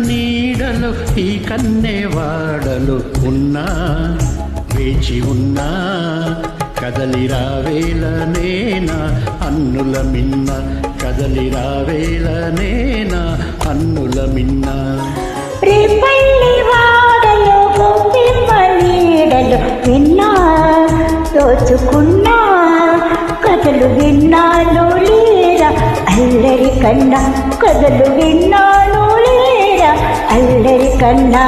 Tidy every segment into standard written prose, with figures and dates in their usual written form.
నీడలు ఈ కన్నెవాడలు ఉన్నా వేచి ఉన్నా కదలిరావేల నేనా అన్నుల మిన్న కదలిరావేల నేనా అన్నుల మిన్న రేపల్లి వాడలో గోపిమ్మ నీడలు విన్నా దోచుకున్నా కథలు విన్నాను లేరా అల్లరి కన్నా కథలు విన్నాను లేరా అల్లరి కన్నా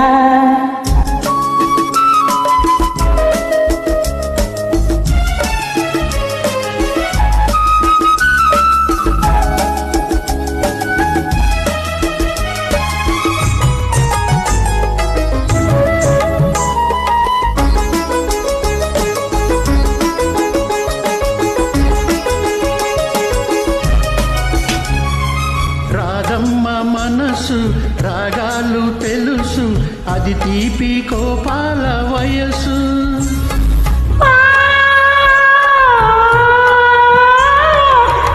మనసు రాగాలు తెలుసు అది తీపి కోపాల వయసు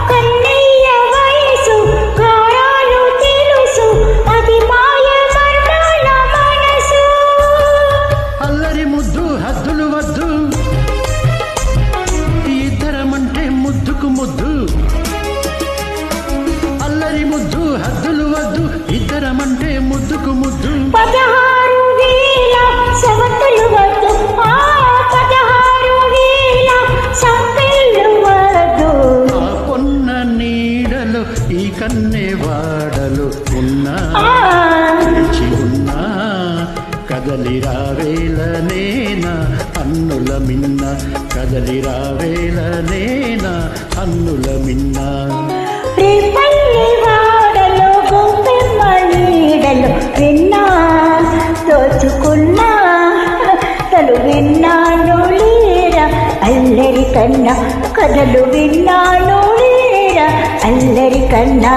కన్నయ్య వయసు గాయాలు తెలుసు అది మాయ మర్మాల మనసు అల్లరి ముద్దు హద్దులు వద్దు ఇద్దరమంటే ముద్దుకు ముద్దు అల్లరి ముద్దు హద్దులు వద్దు ఇద్దరమంటే ముద్దుకు ముద్దు 16,000 సవతులు వద్దు 16,000 సంపెళ్ళు వద్దు ఆ పొన్న నీడలు ఈ కన్నెవాడలు ఉన్నా వేచి ఉన్నా కదలిరావేల నేనా అన్నుల మిన్న కదలిరావేల నేనా అన్నుల మిన్న రేపల్లి వాడలో గోపిమ్మ నీడలు విన్నా దోచుకున్నా కథలు విన్నాను లేరా అల్లరి కన్నా కథలు విన్నాను లేరా అల్లరి కన్నా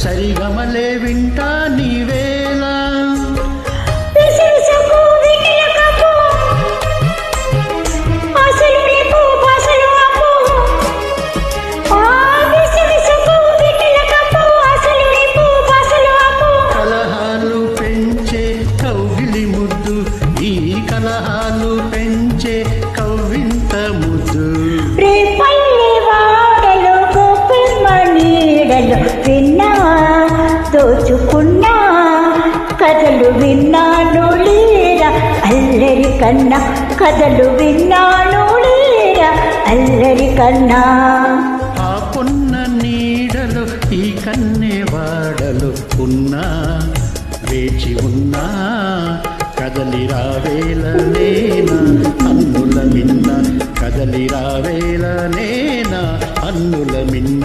సరిగమలే వింటా నీవేళ కలహాలు పెంచే కౌగిలి ముద్దు ఈ కలహాలు పెంచే కవ్వింత ముద్దు విన్నా దోచుకున్నా కథలు విన్నాను లేరా అల్లరి కన్నా కథలు విన్నాను లేరా అల్లరి కన్నా ఆ పొన్న నీడలు ఈ కన్నెవాడలు ఉన్నా వేచి ఉన్నా కదలిరావేల నేనా అన్నుల మిన్న కదలిరావేల నేనా అన్నుల మిన్న